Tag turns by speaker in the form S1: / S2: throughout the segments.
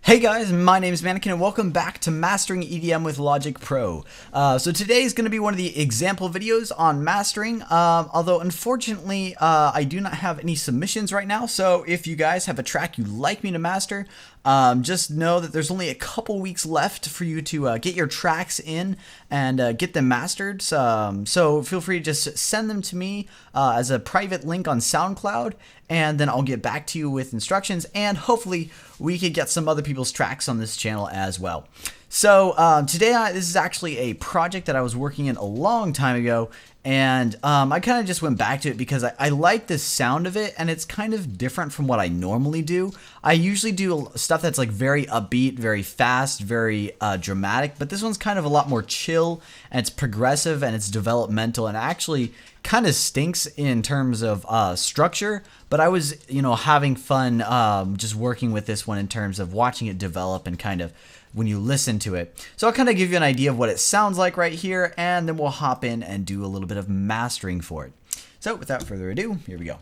S1: Hey guys, my name is Mannequin and welcome back to Mastering EDM with Logic Pro. So today is going to be one of the example videos on mastering, although unfortunately I do not have any submissions right now, so if you guys have a track you'd like me to master, just know that there's only a couple weeks left for you to get your tracks in and get them mastered, so feel free to just send them to me as a private link on SoundCloud, and then I'll get back to you with instructions, and hopefully we could get some other people's tracks on this channel as well. So today this is actually a project that I was working in a long time ago, and I kind of just went back to it because I like the sound of it, and it's kind of different from what I normally do. I usually do stuff that's like very upbeat, very fast, very dramatic, but this one's kind of a lot more chill, and it's progressive, and it's developmental, and actually kind of stinks in terms of structure, but I was, having fun just working with this one in terms of watching it develop and kind of when you listen to it. So I'll kind of give you an idea of what it sounds like right here, and then we'll hop in and do a little bit of mastering for it. So without further ado, here we go.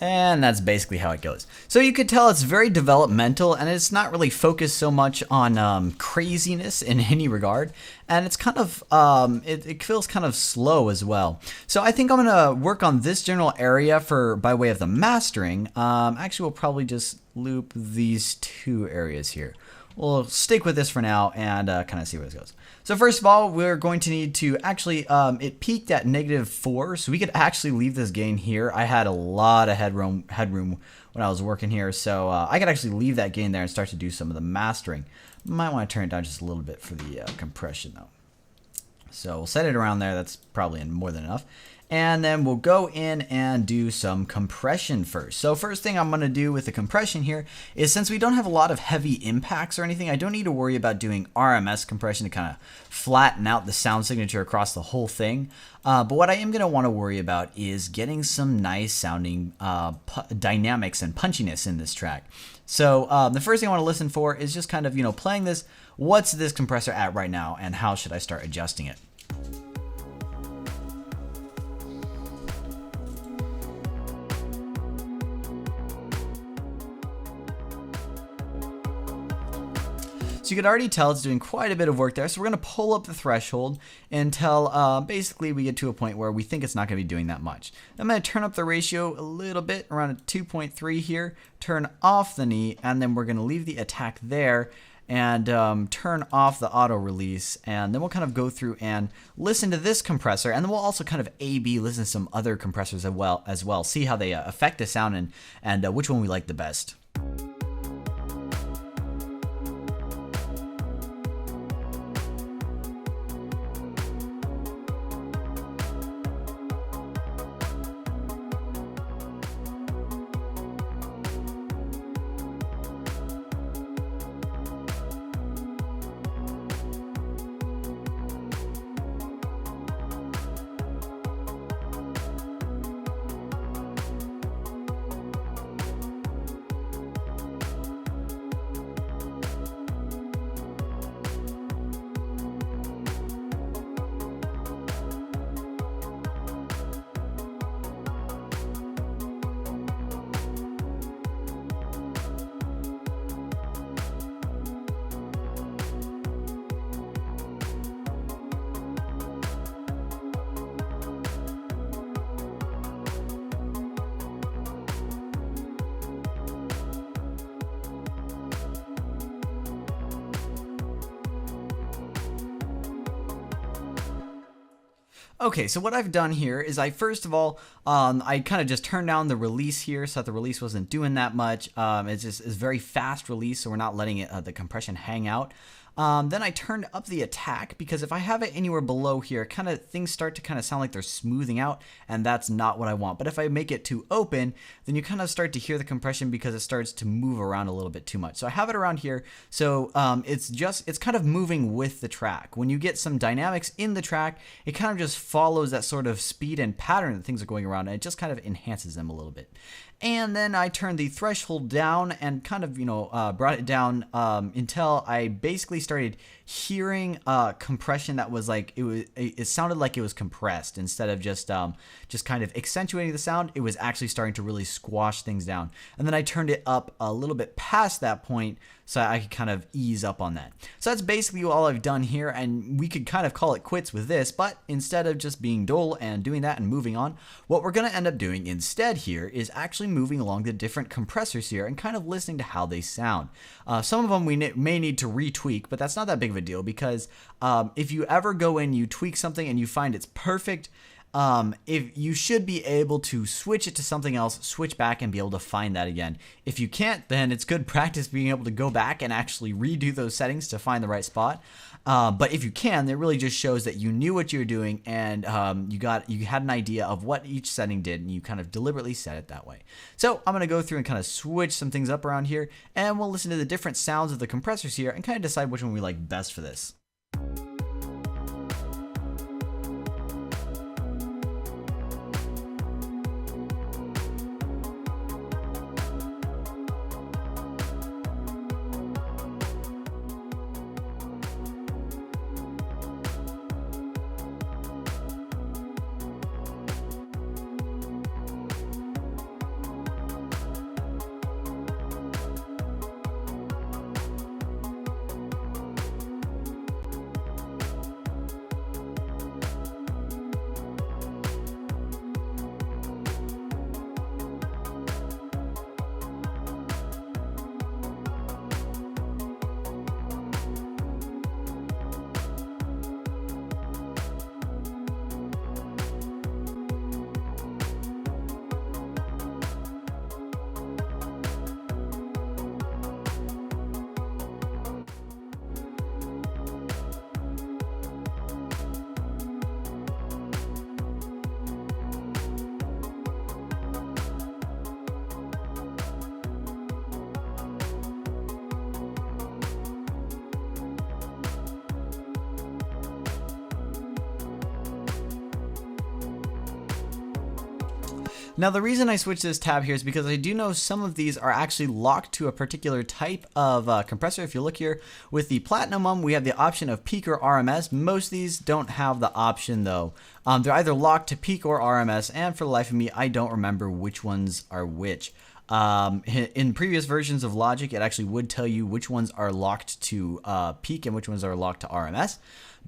S1: And that's basically how it goes. So you could tell it's very developmental, and it's not really focused so much on craziness in any regard. And it's kind of, it feels kind of slow as well. So I think I'm going to work on this general area by way of the mastering. Actually, we'll probably just loop these two areas here. We'll stick with this for now and kind of see where this goes. So first of all, we're going to need to actually, it peaked at -4, so we could actually leave this gain here. I had a lot of headroom when I was working here, so I could actually leave that gain there and start to do some of the mastering. Might want to turn it down just a little bit for the compression though. So we'll set it around there. That's probably more than enough. And then we'll go in and do some compression first. So first thing I'm going to do with the compression here is, since we don't have a lot of heavy impacts or anything, I don't need to worry about doing RMS compression to kind of flatten out the sound signature across the whole thing. But what I am going to want to worry about is getting some nice sounding dynamics and punchiness in this track. So the first thing I want to listen for is just kind of, playing this. What's this compressor at right now, and how should I start adjusting it? So you could already tell it's doing quite a bit of work there. So we're going to pull up the threshold until basically we get to a point where we think it's not going to be doing that much. I'm going to turn up the ratio a little bit, around a 2.3 here, turn off the knee, and then we're going to leave the attack there and turn off the auto release, and then we'll kind of go through and listen to this compressor, and then we'll also kind of A/B listen to some other compressors as well, see how they affect the sound and which one we like the best. Okay, so what I've done here is first of all, I kind of just turned down the release here so that the release wasn't doing that much. It's very fast release, so we're not letting it the compression hang out. Then I turned up the attack because if I have it anywhere below here, things start to kind of sound like they're smoothing out, and that's not what I want. But if I make it too open, then you kind of start to hear the compression because it starts to move around a little bit too much. So I have it around here, so it's kind of moving with the track. When you get some dynamics in the track, it kind of just follows that sort of speed and pattern that things are going around, and it just kind of enhances them a little bit. And then I turned the threshold down and kind of, brought it down until I basically started hearing compression that was like, it sounded like it was compressed instead of just kind of accentuating the sound. It was actually starting to really squash things down. And then I turned it up a little bit past that point so I could kind of ease up on that. So that's basically all I've done here, and we could kind of call it quits with this, but instead of just being dull and doing that and moving on, what we're going to end up doing instead here is actually moving along the different compressors here and kind of listening to how they sound. Some of them we may need to retweak, but that's not that big of a deal because if you ever go in, you tweak something and you find it's perfect, if you should be able to switch it to something else, switch back and be able to find that again. If you can't, then it's good practice being able to go back and actually redo those settings to find the right spot. But if you can, it really just shows that you knew what you were doing and you had an idea of what each setting did, and you kind of deliberately set it that way. So I'm going to go through and kind of switch some things up around here, and we'll listen to the different sounds of the compressors here and kind of decide which one we like best for this. Now the reason I switched this tab here is because I do know some of these are actually locked to a particular type of compressor. If you look here with the Platinum one, we have the option of peak or RMS. Most of these don't have the option though. They're either locked to peak or RMS, and for the life of me, I don't remember which ones are which. In previous versions of Logic, it actually would tell you which ones are locked to peak and which ones are locked to RMS,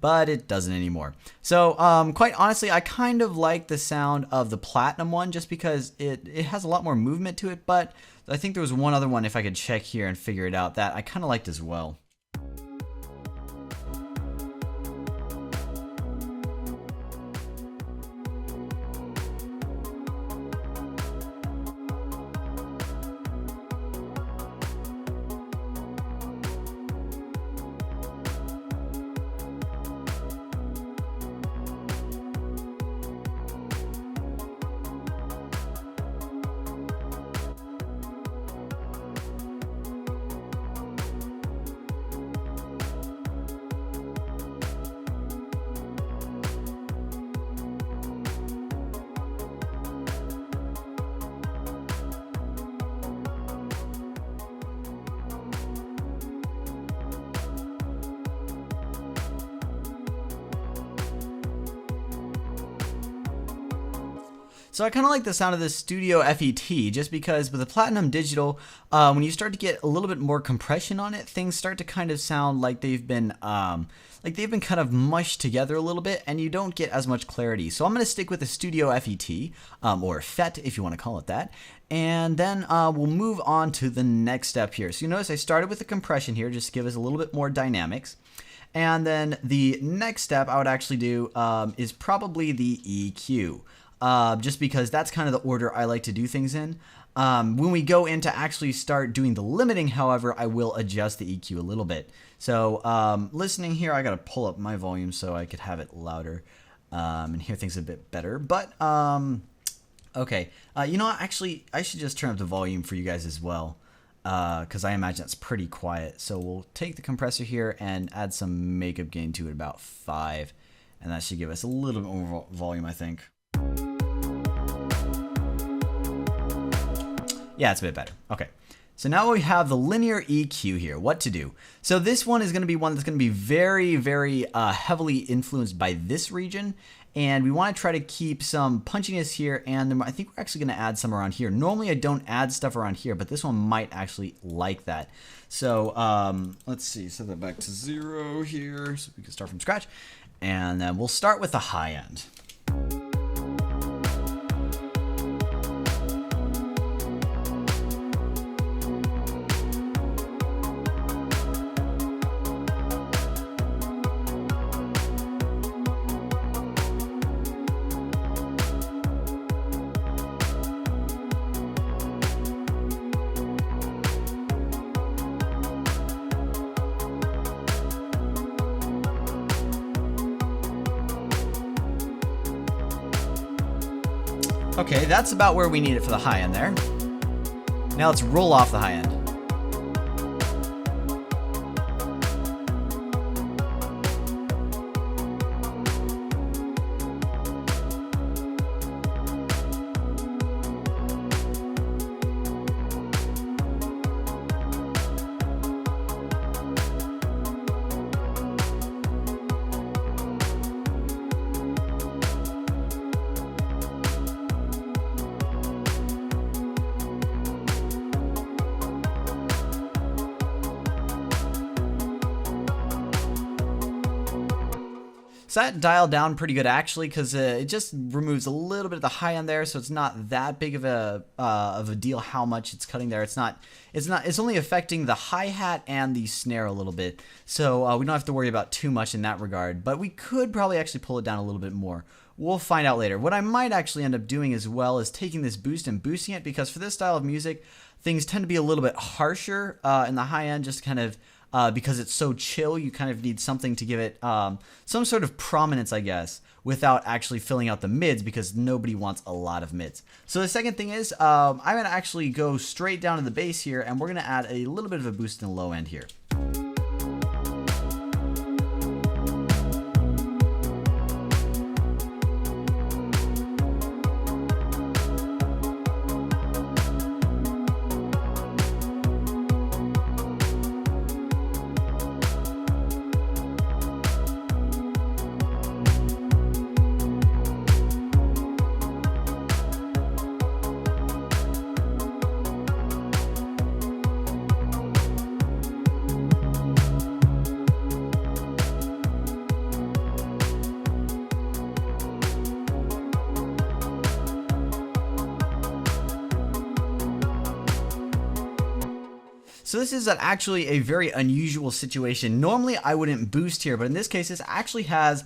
S1: but it doesn't anymore. So quite honestly, I kind of like the sound of the Platinum one just because it has a lot more movement to it, but I think there was one other one, if I could check here and figure it out, that I kind of liked as well. So I kind of like the sound of this Studio FET just because with the Platinum Digital, when you start to get a little bit more compression on it, things start to kind of sound like they've been kind of mushed together a little bit, and you don't get as much clarity. So I'm going to stick with the Studio FET, or FET if you want to call it that. And then we'll move on to the next step here. So you notice I started with the compression here just to give us a little bit more dynamics. And then the next step I would actually do is probably the EQ, just because that's kind of the order I like to do things in. When we go in to actually start doing the limiting, however, I will adjust the EQ a little bit. So listening here, I got to pull up my volume so I could have it louder and hear things a bit better. But okay, you know what? Actually, I should just turn up the volume for you guys as well, because I imagine it's pretty quiet. So we'll take the compressor here and add some makeup gain to it, about 5, and that should give us a little bit more volume, I think. Yeah, it's a bit better. Okay. So now we have the linear EQ here. What to do? So this one is going to be one that's going to be very, very heavily influenced by this region. And we want to try to keep some punchiness here. And I think we're actually going to add some around here. Normally I don't add stuff around here, but this one might actually like that. So let's see. Set that back to 0 here so we can start from scratch. And then we'll start with the high end. Okay, that's about where we need it for the high end there. Now let's roll off the high end. So that dialed down pretty good actually, because it just removes a little bit of the high end there, so it's not that big of a deal how much it's cutting there. It's only affecting the hi-hat and the snare a little bit, so we don't have to worry about too much in that regard. But we could probably actually pull it down a little bit more. We'll find out later. What I might actually end up doing as well is taking this boost and boosting it, because for this style of music, things tend to be a little bit harsher in the high end, just kind of because it's so chill. You kind of need something to give it some sort of prominence, I guess, without actually filling out the mids, because nobody wants a lot of mids. So the second thing is I'm going to actually go straight down to the bass here, and we're going to add a little bit of a boost in the low end here. So this is actually a very unusual situation. Normally I wouldn't boost here, but in this case this actually has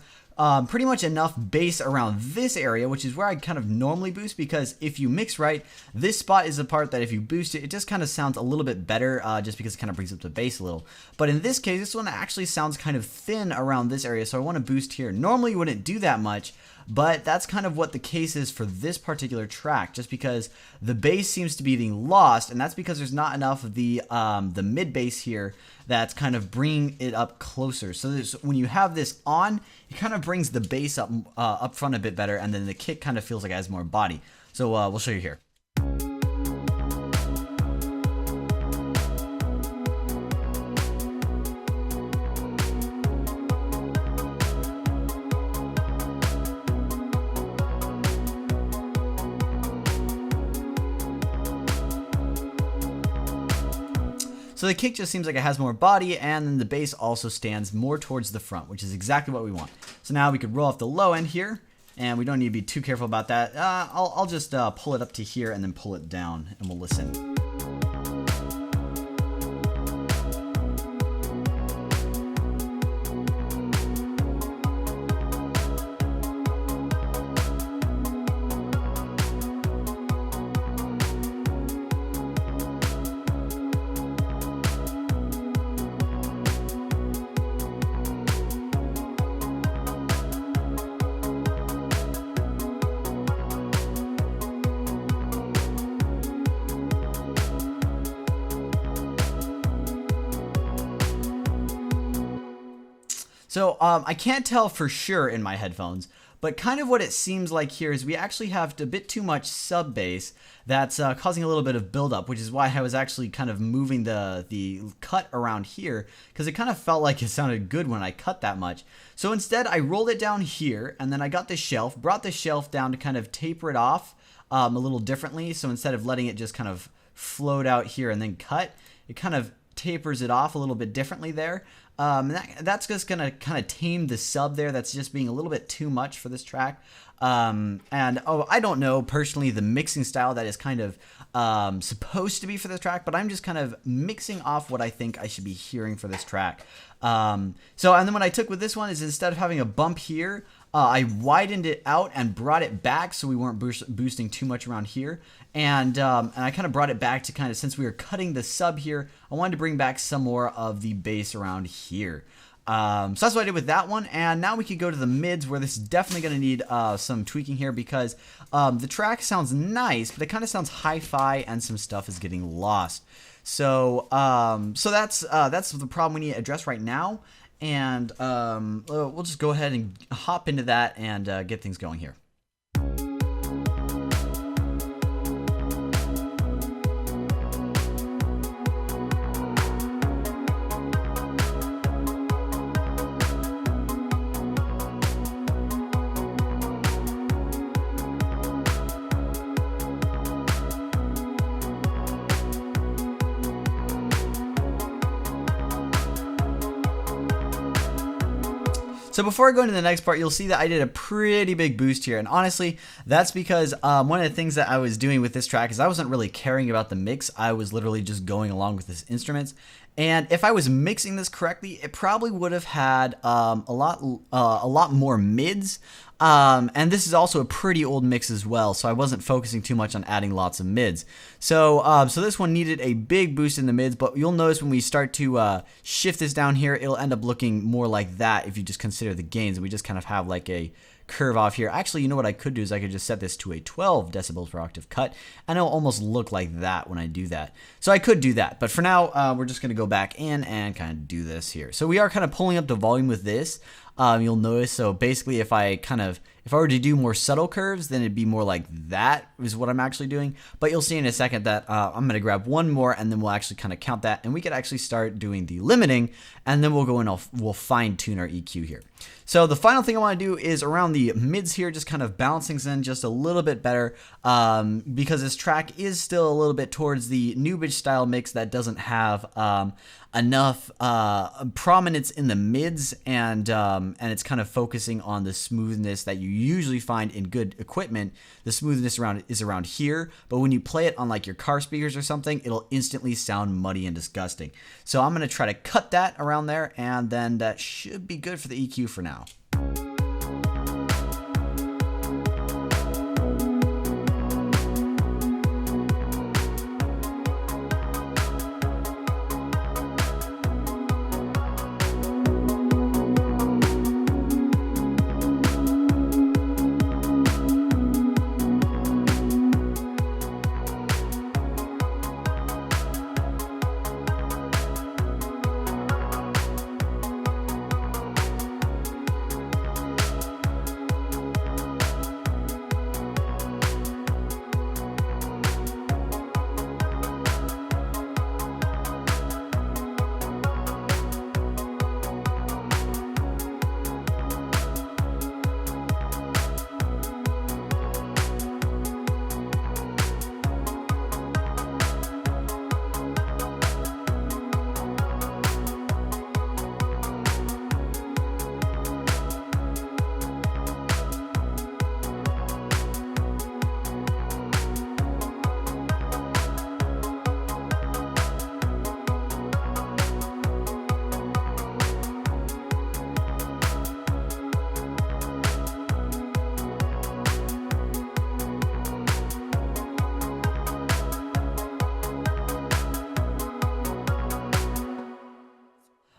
S1: pretty much enough bass around this area, which is where I kind of normally boost, because if you mix right, this spot is the part that if you boost it, it just kind of sounds a little bit better, just because it kind of brings up the bass a little. But in this case, this one actually sounds kind of thin around this area, so I want to boost here. Normally you wouldn't do that much, but that's kind of what the case is for this particular track, just because the bass seems to be being lost, and that's because there's not enough of the mid bass here that's kind of bringing it up closer. So when you have this on, it kind of brings the bass up front a bit better, and then the kick kind of feels like it has more body. So we'll show you here. So the kick just seems like it has more body, and then the bass also stands more towards the front, which is exactly what we want. So now we could roll off the low end here, and we don't need to be too careful about that. I'll just pull it up to here and then pull it down, and we'll listen. So I can't tell for sure in my headphones, but kind of what it seems like here is we actually have a bit too much sub bass that's causing a little bit of buildup, which is why I was actually kind of moving the cut around here, because it kind of felt like it sounded good when I cut that much. So instead I rolled it down here, and then I got the shelf, brought the shelf down to kind of taper it off a little differently. So instead of letting it just kind of float out here and then cut, it kind of tapers it off a little bit differently there. That's just going to kind of tame the sub there. That's just being a little bit too much for this track. I don't know personally the mixing style that is kind of supposed to be for this track, but I'm just kind of mixing off what I think I should be hearing for this track. And then what I took with this one is, instead of having a bump here, I widened it out and brought it back so we weren't boosting too much around here. And I kind of brought it back to kind of, since we were cutting the sub here, I wanted to bring back some more of the bass around here. So that's what I did with that one. And now we could go to the mids, where this is definitely going to need some tweaking here, because the track sounds nice, but it kind of sounds hi-fi and some stuff is getting lost. So that's the problem we need to address right now. And we'll just go ahead and hop into that and get things going here. So before I go into the next part, you'll see that I did a pretty big boost here. And honestly, that's because one of the things that I was doing with this track is I wasn't really caring about the mix. I was literally just going along with this instruments. And if I was mixing this correctly, it probably would have had a lot more mids. And this is also a pretty old mix as well, so I wasn't focusing too much on adding lots of mids. So this one needed a big boost in the mids, but you'll notice when we start to shift this down here, it'll end up looking more like that if you just consider the gains. And we just kind of have like a curve off here. Actually, you know what I could do is I could just set this to a 12 decibels per octave cut, and it'll almost look like that when I do that. So I could do that, but for now, we're just going to go back in and kind of do this here. So we are kind of pulling up the volume with this. You'll notice, so basically if I were to do more subtle curves, then it'd be more like that is what I'm actually doing. But you'll see in a second that I'm going to grab one more, and then we'll actually kind of count that, and we could actually start doing the limiting, and then we'll go in, we'll fine tune our EQ here. So the final thing I want to do is around the mids here, just kind of balance things in just a little bit better, because this track is still a little bit towards the new bitch style mix that doesn't have enough prominence in the mids, and it's kind of focusing on the smoothness that you usually find in good equipment. The smoothness is around here, but when you play it on like your car speakers or something, it'll instantly sound muddy and disgusting. So I'm going to try to cut that around there, and then that should be good for the EQ for now.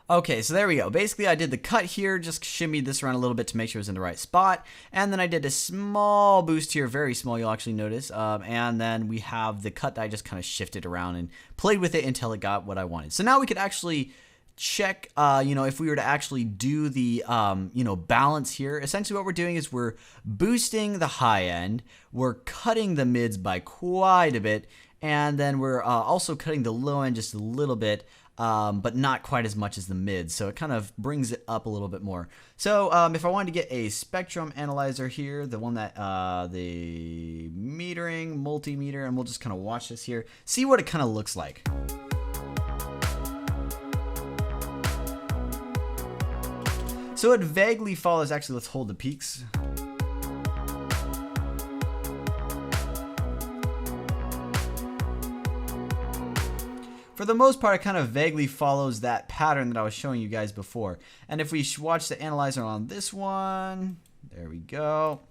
S1: Okay, so there we go. Basically, I did the cut here, just shimmied this around a little bit to make sure it was in the right spot. And then I did a small boost here, very small, you'll actually notice. And then we have the cut that I just kind of shifted around and played with it until it got what I wanted. So now we could actually check, if we were to actually do the, balance here, essentially what we're doing is we're boosting the high end, we're cutting the mids by quite a bit, and then we're also cutting the low end just a little bit, but not quite as much as the mids. So it kind of brings it up a little bit more. So if I wanted to get a spectrum analyzer here, the one that the metering, multimeter, and we'll just kind of watch this here, see what it kind of looks like. So it vaguely follows, actually let's hold the peaks. For the most part, it kind of vaguely follows that pattern that I was showing you guys before. And if we watch the analyzer on this one, there we go.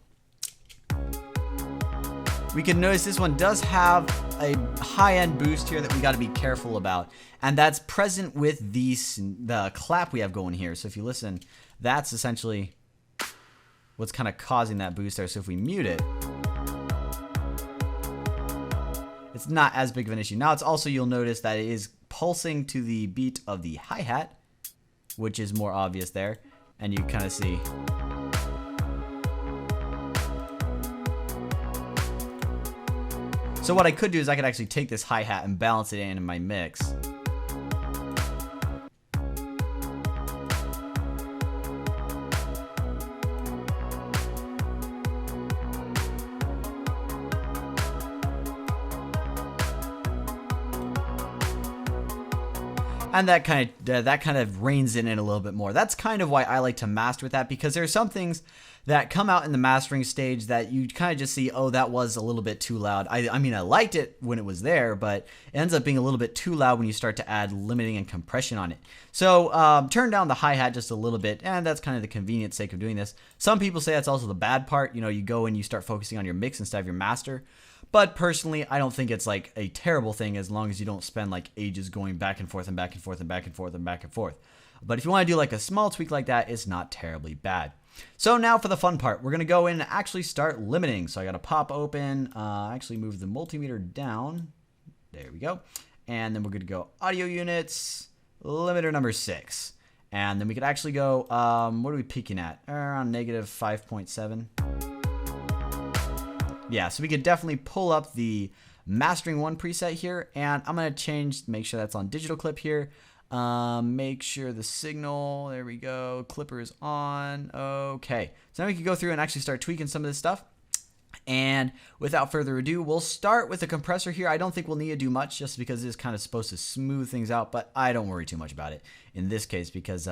S1: We can notice this one does have a high-end boost here that we got to be careful about. And that's present with the clap we have going here. So if you listen, that's essentially what's kind of causing that boost there. So if we mute it, it's not as big of an issue. Now it's also, you'll notice that it is pulsing to the beat of the hi-hat, which is more obvious there. And you kind of see. So what I could do is I could actually take this hi-hat and balance it in my mix. And that kind of reins it in a little bit more. That's kind of why I like to master with that, because there are some things that come out in the mastering stage that you kind of just see, oh, that was a little bit too loud. I mean, I liked it when it was there, but it ends up being a little bit too loud when you start to add limiting and compression on it. So turn down the hi-hat just a little bit, and that's kind of the convenient sake of doing this. Some people say that's also the bad part. You go and you start focusing on your mix instead of your master. But personally, I don't think it's like a terrible thing as long as you don't spend like ages going back and forth and back and forth and back and forth and back and forth. But if you want to do like a small tweak like that, it's not terribly bad. So now for the fun part, we're going to go in and actually start limiting. So I got to pop open, actually move the multimeter down. There we go. And then we're going to go audio units, limiter number 6. And then we could actually go, what are we peaking at? Around negative 5.7. Yeah, so we could definitely pull up the mastering 1 preset here, and I'm going to make sure that's on digital clip here. Make sure the signal, there we go, clipper is on. Okay, so now we can go through and actually start tweaking some of this stuff. And without further ado, we'll start with the compressor here. I don't think we'll need to do much just because it's kind of supposed to smooth things out, but I don't worry too much about it in this case because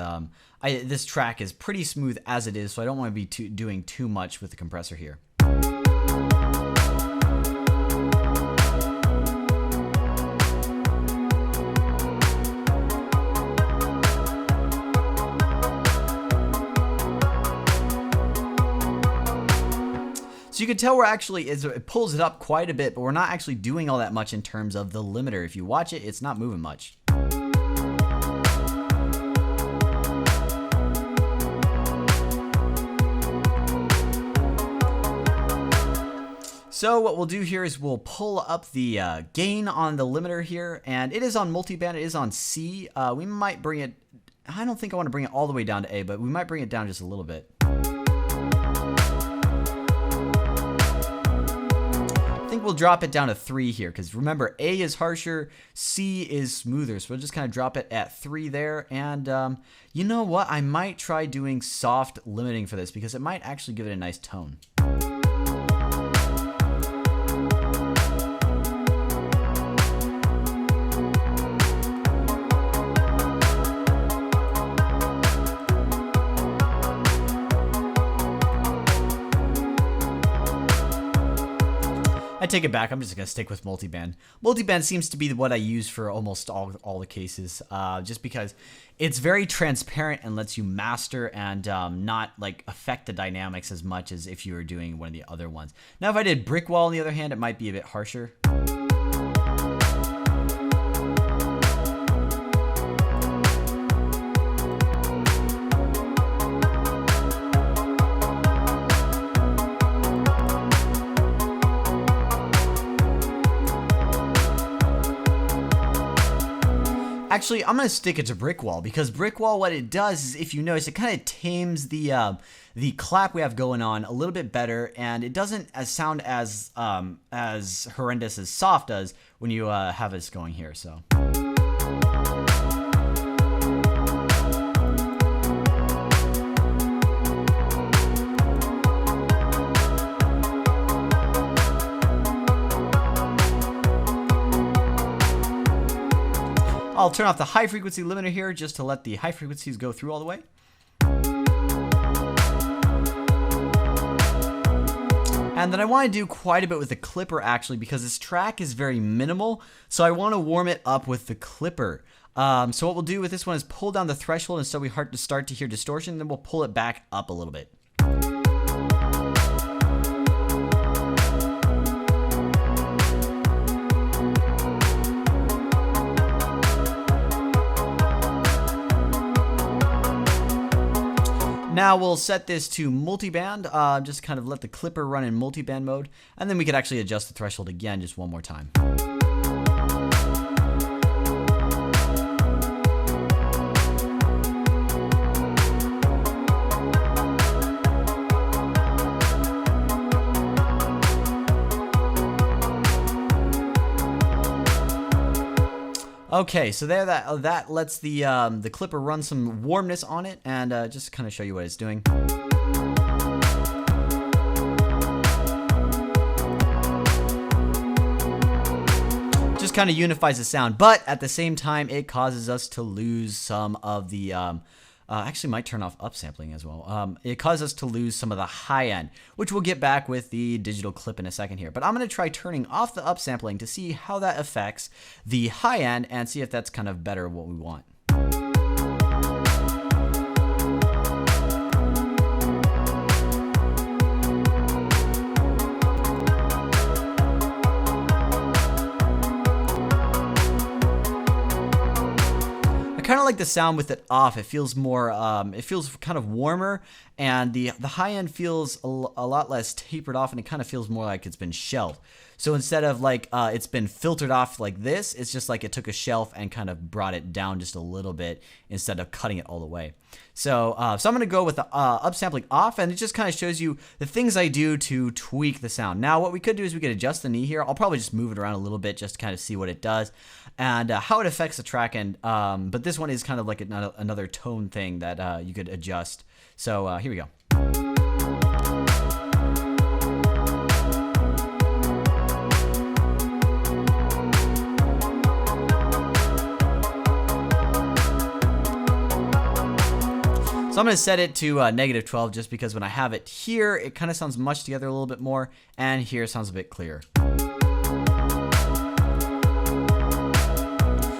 S1: this track is pretty smooth as it is, so I don't want to be doing too much with the compressor here. So you can tell it pulls it up quite a bit, but we're not actually doing all that much in terms of the limiter. If you watch it, it's not moving much. So what we'll do here is we'll pull up the gain on the limiter here, and it is on multiband, it is on C. We might bring it, I don't think I want to bring it all the way down to A, but we might bring it down just a little bit. We'll drop it down to 3 here because remember, A is harsher, C is smoother, so we'll just kind of drop it at 3 there. And you know what, I might try doing soft limiting for this because it might actually give it a nice tone. I take it back. I'm just going to stick with multiband. Multiband seems to be what I use for almost all the cases, just because it's very transparent and lets you master and not like affect the dynamics as much as if you were doing one of the other ones. Now, if I did brick wall on the other hand, it might be a bit harsher. Actually, I'm going to stick it to brick wall, because brick wall, what it does is, if you notice, it kind of tames the clap we have going on a little bit better, and it doesn't sound as horrendous as soft does when you have this going here. So. I'll turn off the high frequency limiter here just to let the high frequencies go through all the way. And then I want to do quite a bit with the clipper, actually, because this track is very minimal, so I want to warm it up with the clipper. So what we'll do with this one is pull down the threshold until we start to hear distortion, then we'll pull it back up a little bit. Now we'll set this to multiband, just kind of let the clipper run in multiband mode, and then we could actually adjust the threshold again just one more time. Okay, so there, that lets the clipper run some warmness on it, and just kind of show you what it's doing. Just kind of unifies the sound, but at the same time, it causes us to lose some of the actually might turn off upsampling as well. It causes us to lose some of the high end, which we'll get back with the digital clip in a second here. But I'm going to try turning off the upsampling to see how that affects the high end and see if that's kind of better what we want. I kind of like the sound with it off. It feels more, it feels kind of warmer, and the high end feels a lot less tapered off, and it kind of feels more like it's been shelved. So instead of like it's been filtered off like this, it's just like it took a shelf and kind of brought it down just a little bit instead of cutting it all the way. So so I'm going to go with the upsampling off, and it just kind of shows you the things I do to tweak the sound. Now what we could do is we could adjust the knee here. I'll probably just move it around a little bit just to kind of see what it does and how it affects the track end. But this one is kind of like another tone thing that you could adjust. So here we go. So I'm going to set it to -12 just because when I have it here, it kind of sounds mushed together a little bit more, and here it sounds a bit clearer.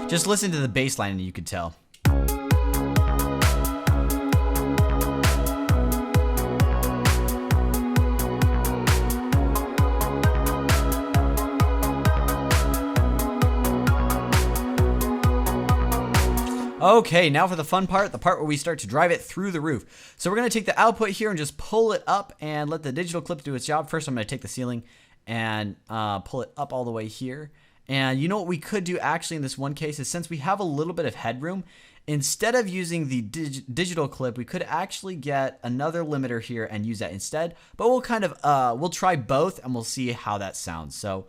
S1: Just listen to the bass line and you could tell. Okay, now for the fun part, the part where we start to drive it through the roof. So we're going to take the output here and just pull it up and let the digital clip do its job. First, I'm going to take the ceiling and pull it up all the way here. And you know what we could do actually in this one case is, since we have a little bit of headroom, instead of using the digital clip, we could actually get another limiter here and use that instead. But we'll kind of, we'll try both and we'll see how that sounds. So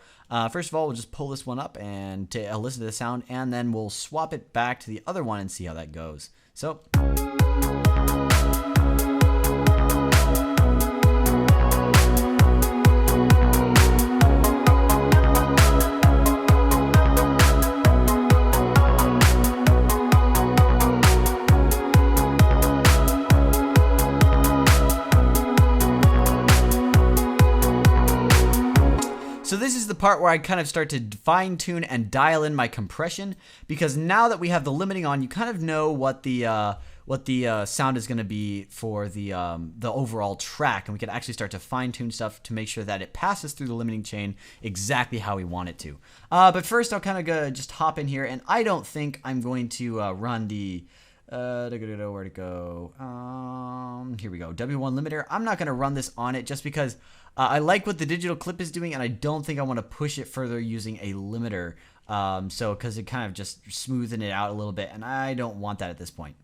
S1: first of all, we'll just pull this one up and listen to the sound, and then we'll swap it back to the other one and see how that goes. So. So this is the part where I kind of start to fine tune and dial in my compression, because now that we have the limiting on, you kind of know what the sound is going to be for the overall track, and we can actually start to fine tune stuff to make sure that it passes through the limiting chain exactly how we want it to. But first, I'll kind of just hop in here, and I don't think I'm going to run the where to go? Here we go. W1 limiter. I'm not going to run this on it just because I like what the digital clip is doing, and I don't think I want to push it further using a limiter So because it kind of just smoothing it out a little bit, and I don't want that at this point.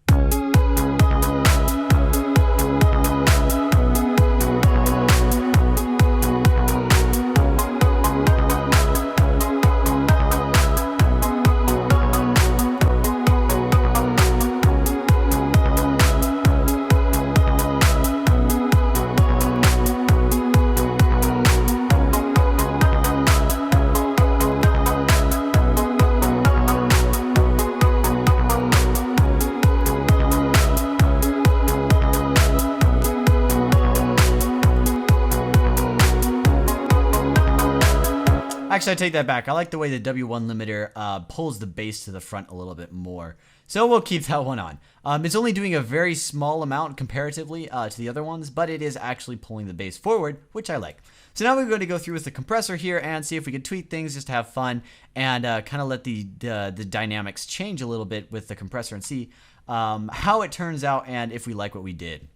S1: Actually, I take that back. I like the way the W1 limiter pulls the bass to the front a little bit more. So we'll keep that one on. It's only doing a very small amount comparatively to the other ones, but it is actually pulling the bass forward, which I like. So now we're going to go through with the compressor here and see if we can tweak things just to have fun and kind of let the dynamics change a little bit with the compressor and see how it turns out and if we like what we did.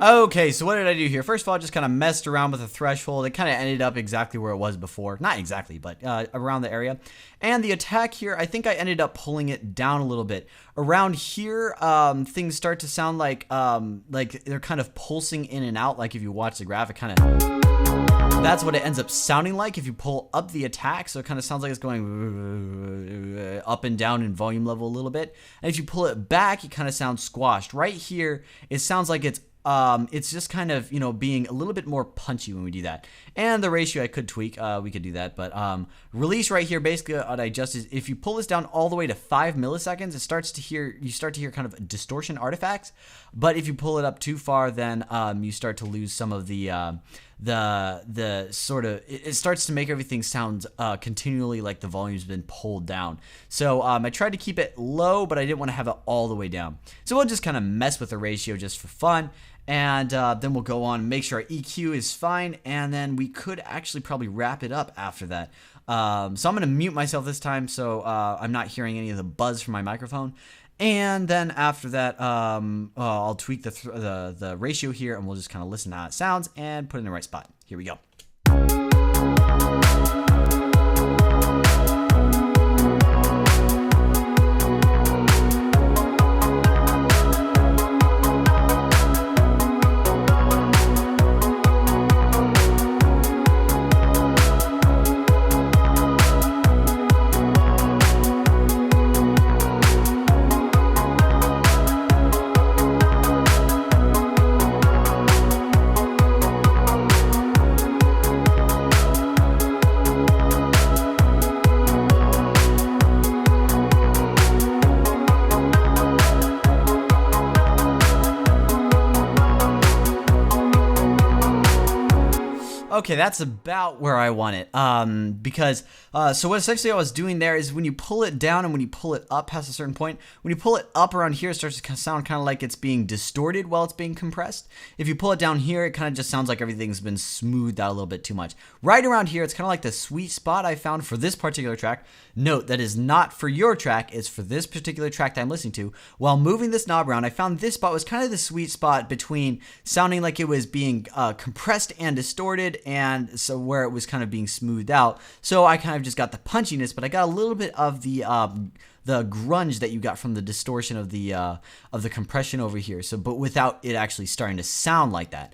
S1: Okay, so what did I do here? First of all, I just kind of messed around with the threshold. It kind of ended up exactly where it was before. Not exactly, but around the area. And the attack here, I think I ended up pulling it down a little bit. Around here, things start to sound like they're kind of pulsing in and out. Like if you watch the graphic, kind of... That's what it ends up sounding like if you pull up the attack. So it kind of sounds like it's going up and down in volume level a little bit. And if you pull it back, it kind of sounds squashed. Right here, it sounds like it's just kind of, you know, being a little bit more punchy when we do that. And the ratio I could tweak, we could do that. But release right here, basically what I adjust is if you pull this down all the way to 5 milliseconds, you start to hear kind of distortion artifacts. But if you pull it up too far, then you start to lose some of the sort of, it starts to make everything sound continually like the volume's been pulled down. So I tried to keep it low, but I didn't want to have it all the way down. So we'll just kind of mess with the ratio just for fun. And then we'll go on and make sure our EQ is fine. And then we could actually probably wrap it up after that. So I'm going to mute myself this time so I'm not hearing any of the buzz from my microphone. And then after that, I'll tweak the ratio here, and we'll just kind of listen to how it sounds and put it in the right spot. Here we go. Okay, that's about where I want it. Because so what essentially I was doing there is when you pull it down and when you pull it up past a certain point, when you pull it up around here, it starts to sound kind of like it's being distorted while it's being compressed. If you pull it down here, it kind of just sounds like everything's been smoothed out a little bit too much. Right around here, it's kind of like the sweet spot I found for this particular track. Note, that is not for your track, it's for this particular track that I'm listening to. While moving this knob around, I found this spot was kind of the sweet spot between sounding like it was being compressed and distorted, and so where it was kind of being smoothed out. So I kind of just got the punchiness, but I got a little bit of the grunge that you got from the distortion of the compression over here. So, but without it actually starting to sound like that,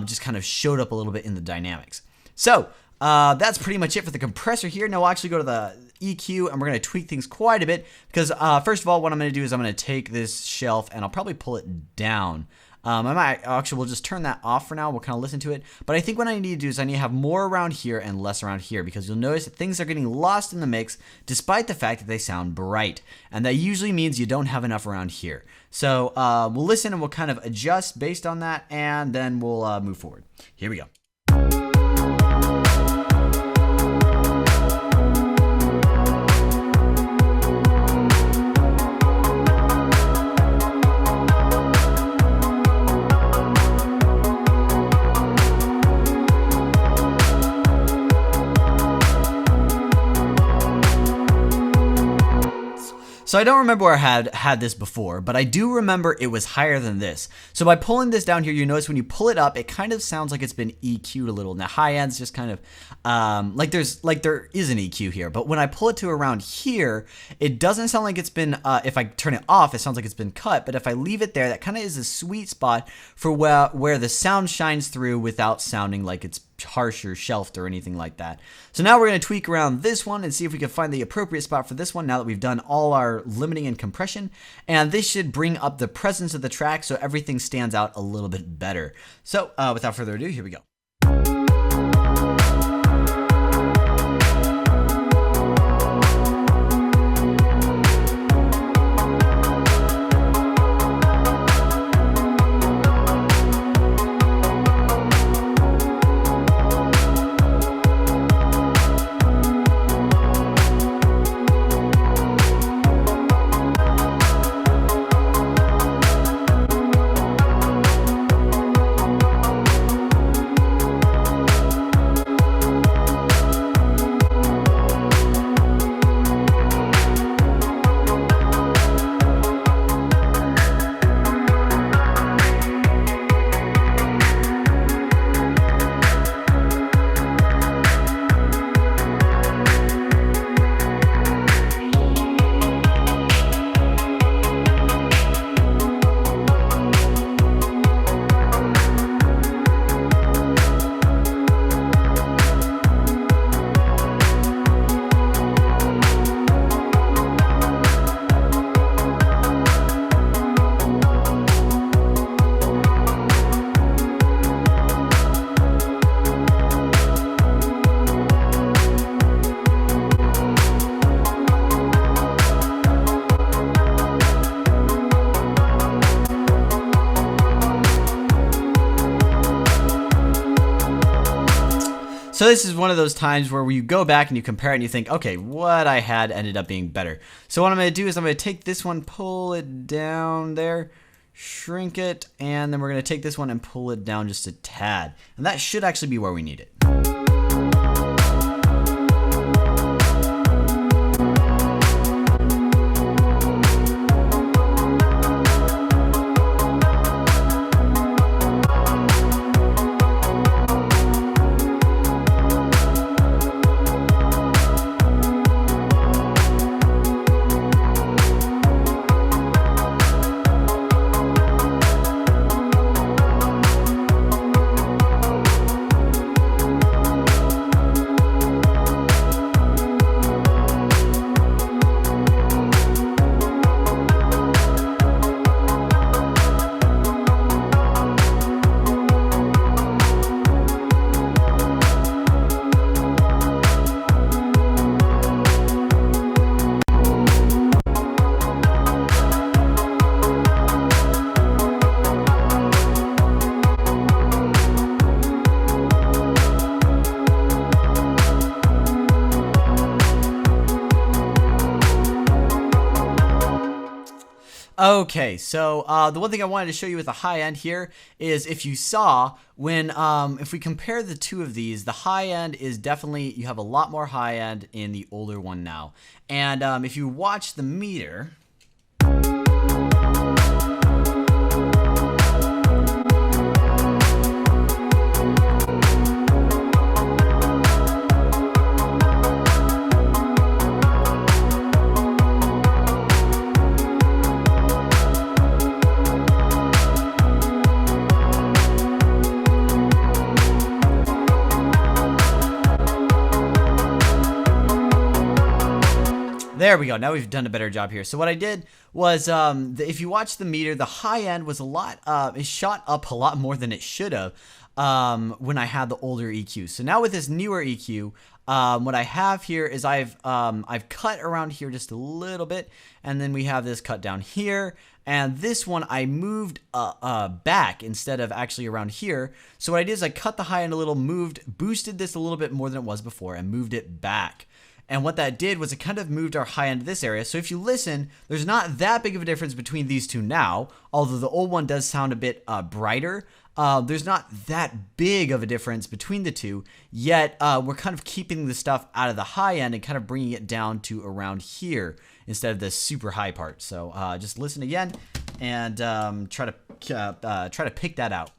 S1: just kind of showed up a little bit in the dynamics. So that's pretty much it for the compressor here. Now we'll actually go to the EQ and we're going to tweak things quite a bit because first of all, what I'm going to do is I'm going to take this shelf and I'll probably pull it down I might actually, we'll just turn that off for now. We'll kind of listen to it. But I think what I need to do is I need to have more around here and less around here, because you'll notice that things are getting lost in the mix despite the fact that they sound bright. And that usually means you don't have enough around here. So we'll listen and we'll kind of adjust based on that, and then we'll move forward. Here we go. So I don't remember where I had this before, but I do remember it was higher than this. So by pulling this down here, you notice when you pull it up, it kind of sounds like it's been EQ'd a little. Now high end's just kind of like there is an EQ here, but when I pull it to around here, it doesn't sound like it's been. If I turn it off, it sounds like it's been cut. But if I leave it there, that kind of is a sweet spot for where the sound shines through without sounding like it's harsh or shelved or anything like that. So now we're going to tweak around this one and see if we can find the appropriate spot for this one now that we've done all our limiting and compression. And this should bring up the presence of the track so everything stands out a little bit better. So without further ado, here we go. So this is one of those times where you go back and you compare it and you think, okay, what I had ended up being better. So what I'm going to do is I'm going to take this one, pull it down there, shrink it, and then we're going to take this one and pull it down just a tad. And that should actually be where we need it. Okay, so the one thing I wanted to show you with the high end here is if you saw when, if we compare the two of these, the high end is definitely, you have a lot more high end in the older one now. And if you watch the meter, There we go. Now we've done a better job here. So what I did was, if you watch the meter, the high end was a lot, it shot up a lot more than it should have when I had the older EQ. So now with this newer EQ, what I have here is I've cut around here just a little bit, and then we have this cut down here, and this one I moved back instead of actually around here. So what I did is I cut the high end a little, boosted this a little bit more than it was before, and moved it back. And what that did was it kind of moved our high end to this area. So if you listen, there's not that big of a difference between these two now, although the old one does sound a bit brighter. There's not that big of a difference between the two, yet we're kind of keeping the stuff out of the high end and kind of bringing it down to around here instead of the super high part. So just listen again and try to pick that out.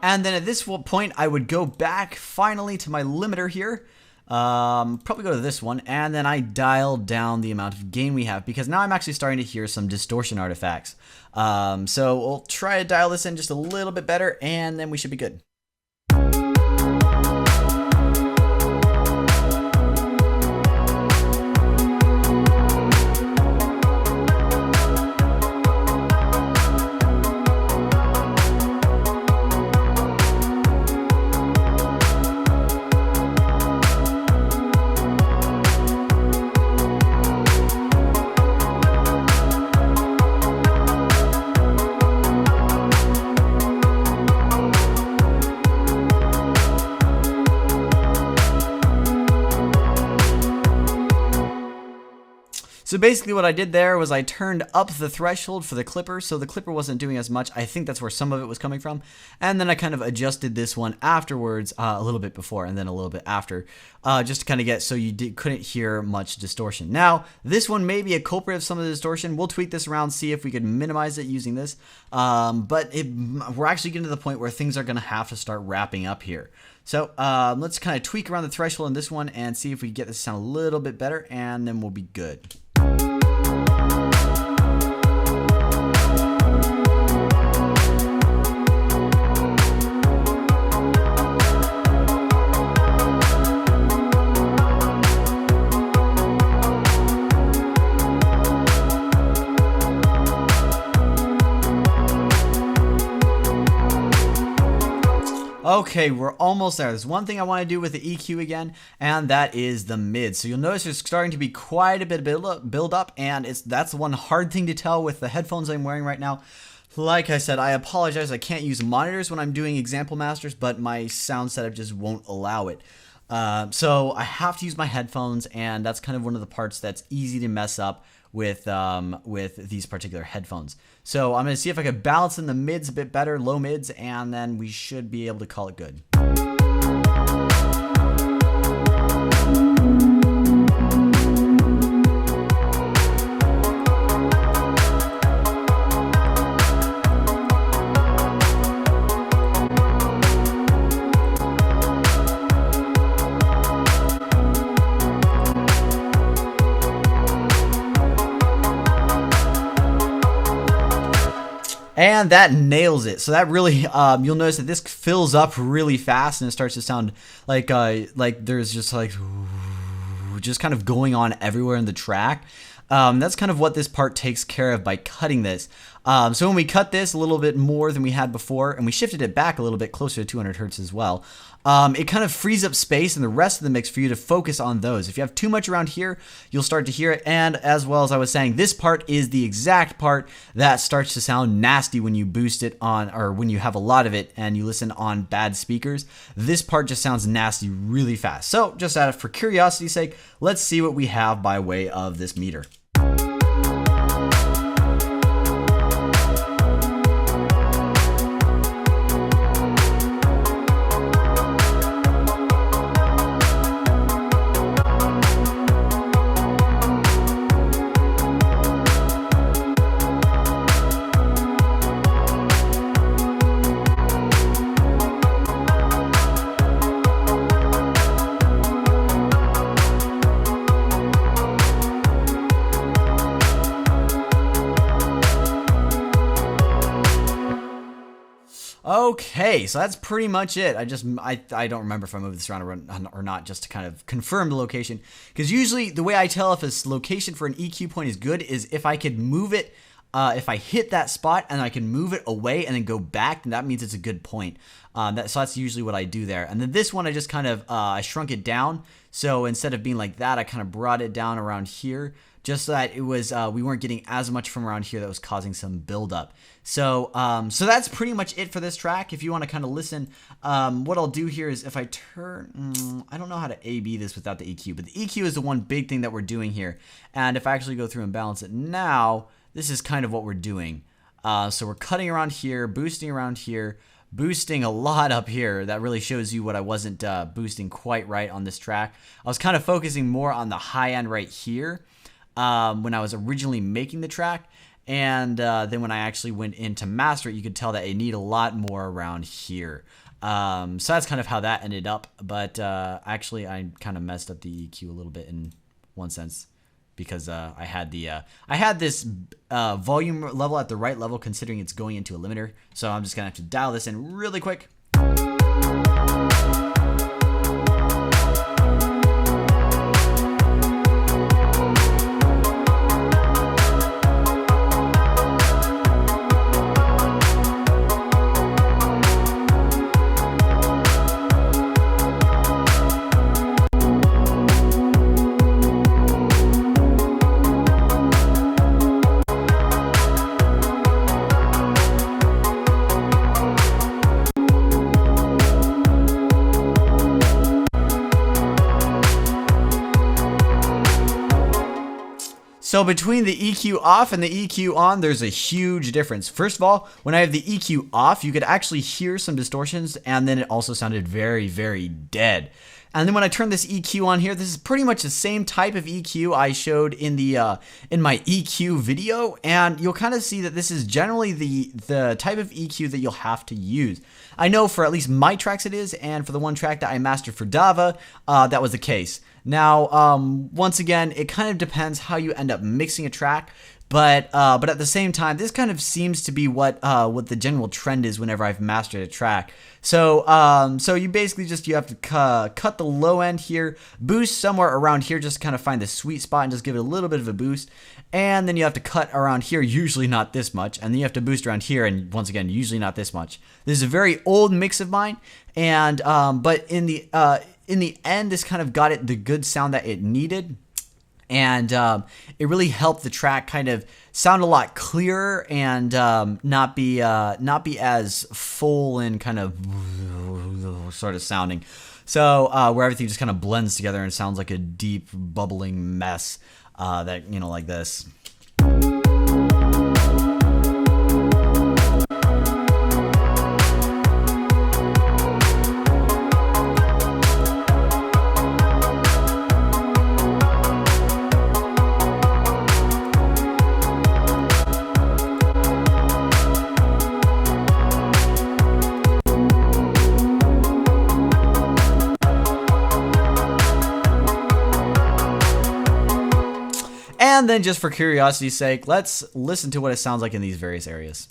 S1: And then at this point, I would go back finally to my limiter here. Probably go to this one, and then I dial down the amount of gain we have, because now I'm actually starting to hear some distortion artifacts. So we'll try to dial this in just a little bit better, and then we should be good. So basically what I did there was I turned up the threshold for the clipper, so the clipper wasn't doing as much. I think that's where some of it was coming from. And then I kind of adjusted this one afterwards, a little bit before and then a little bit after, just to kind of get so you couldn't hear much distortion. Now, this one may be a culprit of some of the distortion. We'll tweak this around, see if we could minimize it using this. But we're actually getting to the point where things are going to have to start wrapping up here. So let's kind of tweak around the threshold in this one and see if we can get this to sound a little bit better, and then we'll be good. Okay, we're almost there. There's one thing I want to do with the EQ again, and that is the mid. So you'll notice there's starting to be quite a bit of build up, and that's one hard thing to tell with the headphones I'm wearing right now. Like I said, I apologize. I can't use monitors when I'm doing example masters, but my sound setup just won't allow it. So I have to use my headphones, and that's kind of one of the parts that's easy to mess up with these particular headphones. So I'm going to see if I can balance in the mids a bit better, low mids, and then we should be able to call it good. And that nails it. So that really, you'll notice that this fills up really fast, and it starts to sound like there's just just kind of going on everywhere in the track. That's kind of what this part takes care of by cutting this. So when we cut this a little bit more than we had before, and we shifted it back a little bit closer to 200 hertz as well, it kind of frees up space in the rest of the mix for you to focus on those. If you have too much around here, you'll start to hear it. And as well as I was saying, this part is the exact part that starts to sound nasty when you boost it on, or when you have a lot of it and you listen on bad speakers. This part just sounds nasty really fast. So just for curiosity's sake, let's see what we have by way of this meter. Okay, so that's pretty much it. I don't remember if I moved this around or not, just to kind of confirm the location. Because usually the way I tell if a location for an EQ point is good is if I could move it, if I hit that spot and I can move it away and then go back, then that means it's a good point. So that's usually what I do there. And then this one I just kind of I shrunk it down. So instead of being like that, I kind of brought it down around here, just so that it was we weren't getting as much from around here that was causing some buildup. So so that's pretty much it for this track. If you want to kind of listen, what I'll do here is if I turn, I don't know how to A/B this without the EQ, but the EQ is the one big thing that we're doing here. And if I actually go through and balance it now, this is kind of what we're doing. So we're cutting around here, boosting around here, boosting a lot up here. That really shows you what I wasn't boosting quite right on this track. I was kind of focusing more on the high end right here when I was originally making the track. And then when I actually went in to master it, you could tell that I need a lot more around here. So that's kind of how that ended up. But actually, I kind of messed up the EQ a little bit in one sense, because I had this volume level at the right level, considering it's going into a limiter. So I'm just gonna have to dial this in really quick. So between the EQ off and the EQ on, there's a huge difference. First of all, when I have the EQ off, you could actually hear some distortions, and then it also sounded very, very dead. And then when I turn this EQ on here, this is pretty much the same type of EQ I showed in the in my EQ video, and you'll kind of see that this is generally the type of EQ that you'll have to use. I know for at least my tracks it is, and for the one track that I mastered for Dava, that was the case. Now, once again, it kind of depends how you end up mixing a track. But at the same time, this kind of seems to be what the general trend is whenever I've mastered a track. So so you basically you have to cut the low end here, boost somewhere around here, just to kind of find the sweet spot and just give it a little bit of a boost. And then you have to cut around here, usually not this much, and then you have to boost around here, and once again, usually not this much. This is a very old mix of mine, and but in the end, this kind of got it the good sound that it needed. And it really helped the track kind of sound a lot clearer and not be as full and kind of sort of sounding. So where everything just kind of blends together and sounds like a deep bubbling mess that, you know, like this. And then just for curiosity's sake, let's listen to what it sounds like in these various areas.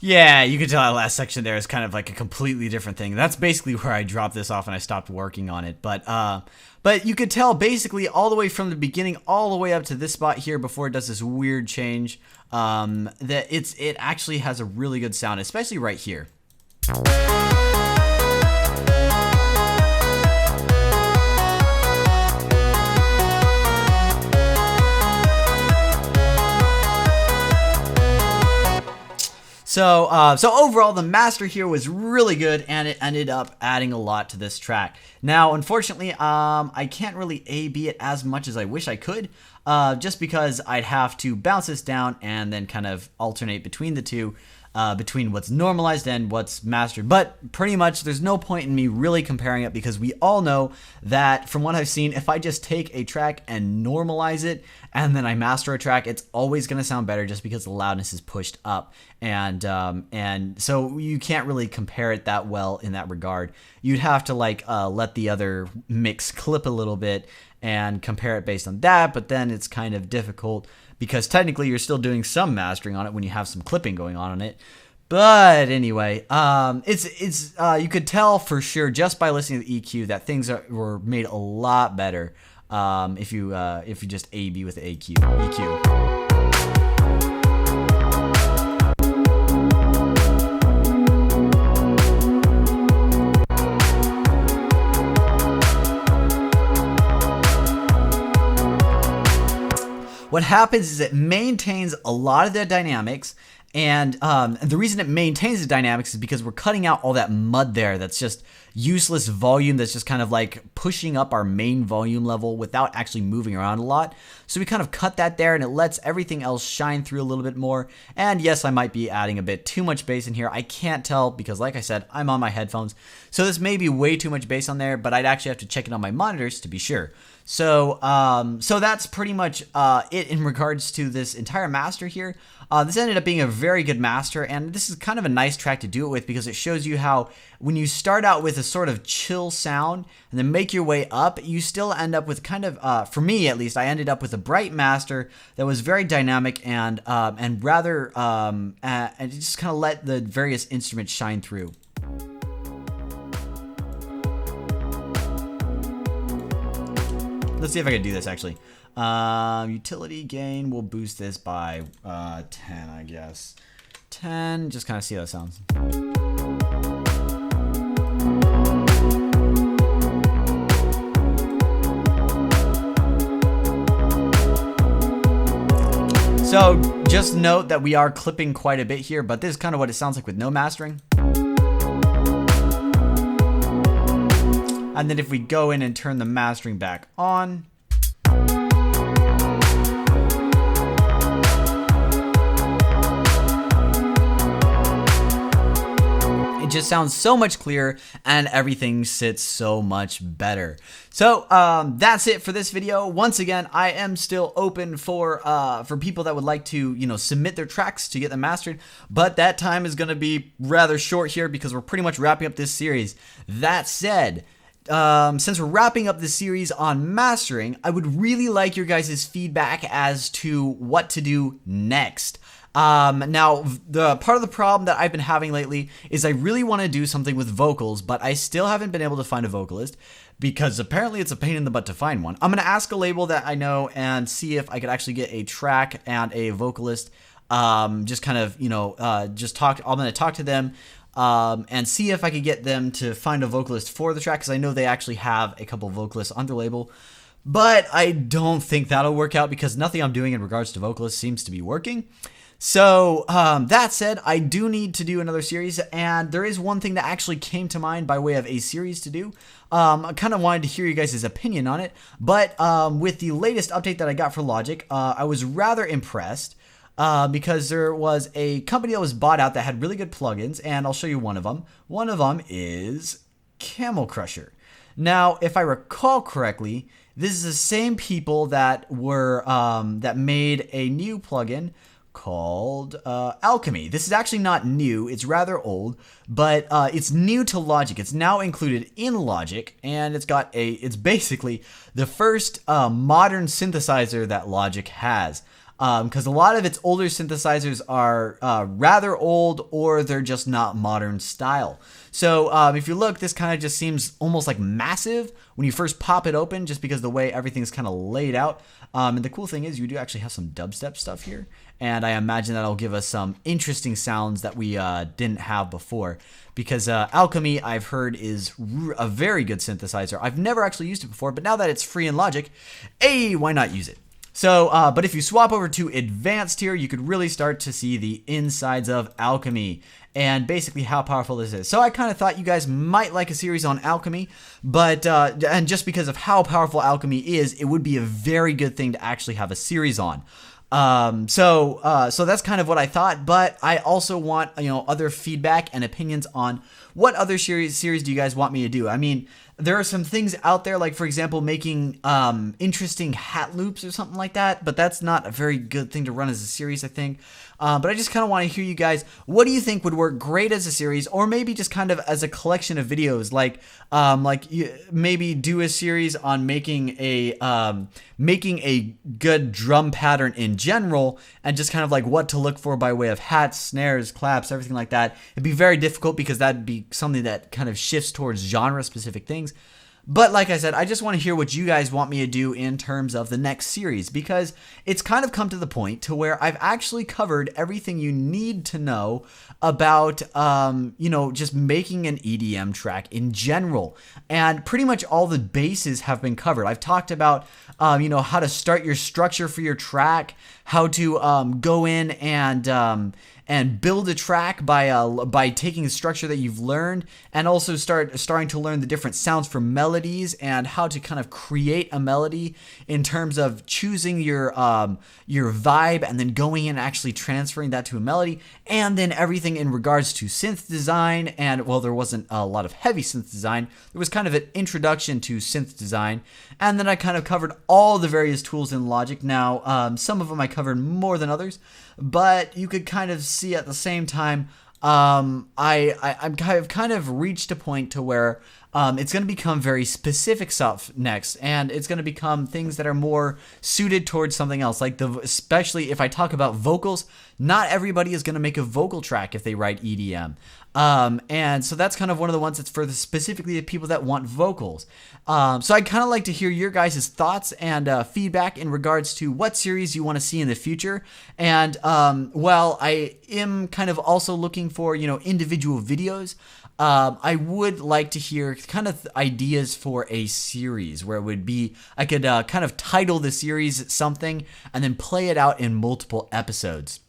S1: Yeah, you could tell that last section there is kind of like a completely different thing. That's basically where I dropped this off and I stopped working on it. But you could tell basically all the way from the beginning all the way up to this spot here before it does this weird change, that it actually has a really good sound, especially right here. So overall, the master here was really good, and it ended up adding a lot to this track. Now, unfortunately, I can't really A/B it as much as I wish I could, just because I'd have to bounce this down and then kind of alternate between the two, between what's normalized and what's mastered. But pretty much, there's no point in me really comparing it, because we all know that from what I've seen, if I just take a track and normalize it, and then I master a track, it's always going to sound better just because the loudness is pushed up. And so you can't really compare it that well in that regard. You'd have to let the other mix clip a little bit and compare it based on that, but then it's kind of difficult because technically you're still doing some mastering on it when you have some clipping going on it. But anyway, it's you could tell for sure just by listening to the EQ that things were made a lot better if you just A/B with the EQ. What happens is it maintains a lot of the dynamics, and the reason it maintains the dynamics is because we're cutting out all that mud there that's just useless volume that's just kind of like pushing up our main volume level without actually moving around a lot. So we kind of cut that there, and it lets everything else shine through a little bit more. And yes, I might be adding a bit too much bass in here. I can't tell because, like I said, I'm on my headphones. So this may be way too much bass on there, but I'd actually have to check it on my monitors to be sure. So that's pretty much it in regards to this entire master here. This ended up being a very good master, and this is kind of a nice track to do it with because it shows you how when you start out with a sort of chill sound and then make your way up, you still end up with kind of, for me at least, I ended up with a bright master that was very dynamic and rather, and it just kind of let the various instruments shine through. Let's see if I can do this actually. Utility gain, we'll boost this by 10, I guess. 10, just kind of see how it sounds. So just note that we are clipping quite a bit here, but this is kind of what it sounds like with no mastering. And then if we go in and turn the mastering back on, it just sounds so much clearer and everything sits so much better. So that's it for this video. Once again, I am still open for people that would like to, submit their tracks to get them mastered, but that time is going to be rather short here because we're pretty much wrapping up this series. That said, since we're wrapping up this series on mastering, I would really like your guys' feedback as to what to do next. Now, the part of the problem that I've been having lately is I really want to do something with vocals, but I still haven't been able to find a vocalist because apparently it's a pain in the butt to find one. I'm going to ask a label that I know and see if I could actually get a track and a vocalist. Just kind of, I'm going to talk to them. And see if I could get them to find a vocalist for the track, because I know they actually have a couple vocalists on their label, but I don't think that'll work out because nothing I'm doing in regards to vocalists seems to be working. So that said, I do need to do another series, and there is one thing that actually came to mind by way of a series to do. I kind of wanted to hear you guys' opinion on it, but with the latest update that I got for Logic, I was rather impressed. Because there was a company that was bought out that had really good plugins, and I'll show you one of them. One of them is Camel Crusher. Now, if I recall correctly, this is the same people that were that made a new plugin called Alchemy. This is actually not new, it's rather old, but it's new to Logic. It's now included in Logic, and it's basically the first modern synthesizer that Logic has. because a lot of its older synthesizers are rather old, or they're just not modern style. So if you look, this kind of just seems almost like massive when you first pop it open, just because the way everything's kind of laid out. And the cool thing is you do actually have some dubstep stuff here, and I imagine that'll give us some interesting sounds that we didn't have before, because Alchemy, I've heard, is a very good synthesizer. I've never actually used it before, but now that it's free in Logic, hey, why not use it? So, but if you swap over to Advanced here, you could really start to see the insides of Alchemy and basically how powerful this is. So I kind of thought you guys might like a series on Alchemy, but and just because of how powerful Alchemy is, it would be a very good thing to actually have a series on. So that's kind of what I thought, but I also want, other feedback and opinions on what other series do you guys want me to do? I mean, there are some things out there, like, for example, making interesting hat loops or something like that, but that's not a very good thing to run as a series, I think. But I just kind of want to hear you guys. What do you think would work great as a series, or maybe just kind of as a collection of videos? Like you maybe do a series on making a good drum pattern in general, and just kind of like what to look for by way of hats, snares, claps, everything like that. It'd be very difficult because that'd be something that kind of shifts towards genre-specific things. But like I said, I just want to hear what you guys want me to do in terms of the next series, because it's kind of come to the point to where I've actually covered everything you need to know about, just making an EDM track in general. And pretty much all the bases have been covered. I've talked about, how to start your structure for your track, how to go in and build a track by taking a structure that you've learned, and also starting to learn the different sounds for melodies, and how to kind of create a melody in terms of choosing your vibe and then going in and actually transferring that to a melody, and then everything in regards to synth design. And well, there wasn't a lot of heavy synth design. There was kind of an introduction to synth design, and then I kind of covered all the various tools in Logic. Now, some of them I covered more than others, but you could kind of see at the same time, I've kind of reached a point to where it's going to become very specific stuff next, and it's going to become things that are more suited towards something else. Like especially if I talk about vocals, not everybody is going to make a vocal track if they write EDM. And so that's kind of one of the ones that's for specifically the people that want vocals. So I'd kind of like to hear your guys' thoughts and feedback in regards to what series you want to see in the future. And while I am kind of also looking for, individual videos, I would like to hear kind of ideas for a series where it would be, I could kind of title the series something and then play it out in multiple episodes.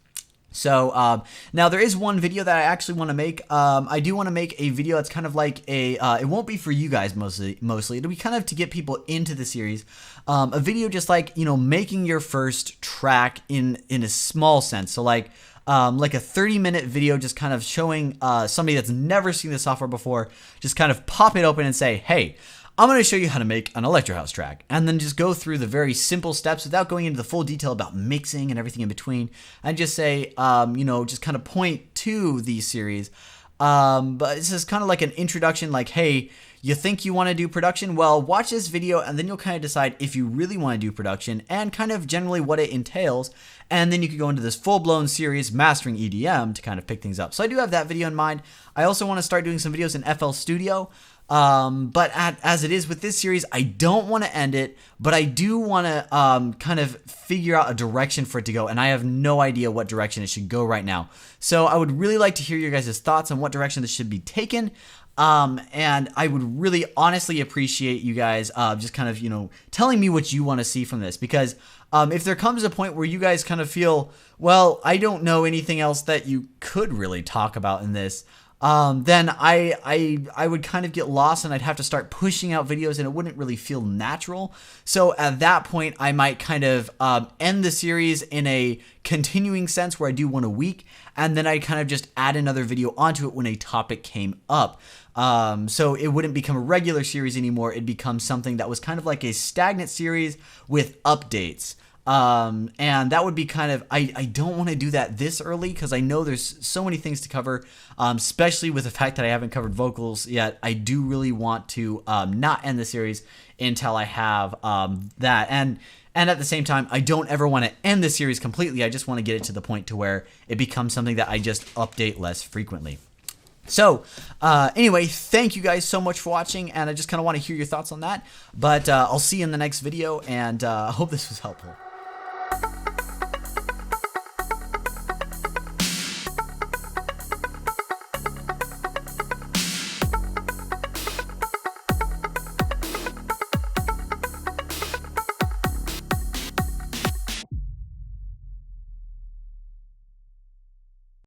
S1: So now there is one video that I actually want to make. I do want to make a video that's kind of like it won't be for you guys mostly. It'll be kind of to get people into the series. A video just like, making your first track in a small sense. So like a 30-minute video just kind of showing somebody that's never seen the software before, just kind of pop it open and say, hey, I'm going to show you how to make an electro house track, and then just go through the very simple steps without going into the full detail about mixing and everything in between, and just say, just kind of point to the series. But this is kind of like an introduction, like, hey, you think you want to do production? Well, watch this video, and then you'll kind of decide if you really want to do production and kind of generally what it entails. And then you could go into this full-blown series, Mastering EDM, to kind of pick things up. So I do have that video in mind. I also want to start doing some videos in FL Studio. But as it is with this series, I don't want to end it, but I do want to kind of figure out a direction for it to go, and I have no idea what direction it should go right now. So I would really like to hear your guys' thoughts on what direction this should be taken. And I would really honestly appreciate you guys just kind of, telling me what you want to see from this, because if there comes a point where you guys kind of feel, well, I don't know anything else that you could really talk about in this, then I would kind of get lost, and I'd have to start pushing out videos, and it wouldn't really feel natural. So at that point, I might kind of end the series in a continuing sense where I do one a week, and then I kind of just add another video onto it when a topic came up. So it wouldn't become a regular series anymore. It'd become something that was kind of like a stagnant series with updates. And that would be kind of, I don't want to do that this early, because I know there's so many things to cover, especially with the fact that I haven't covered vocals yet. I do really want to not end the series until I have that. And And at the same time, I don't ever want to end the series completely. I just want to get it to the point to where it becomes something that I just update less frequently. So, anyway, thank you guys so much for watching, and I just kind of want to hear your thoughts on that. But I'll see you in the next video, and I hope this was helpful.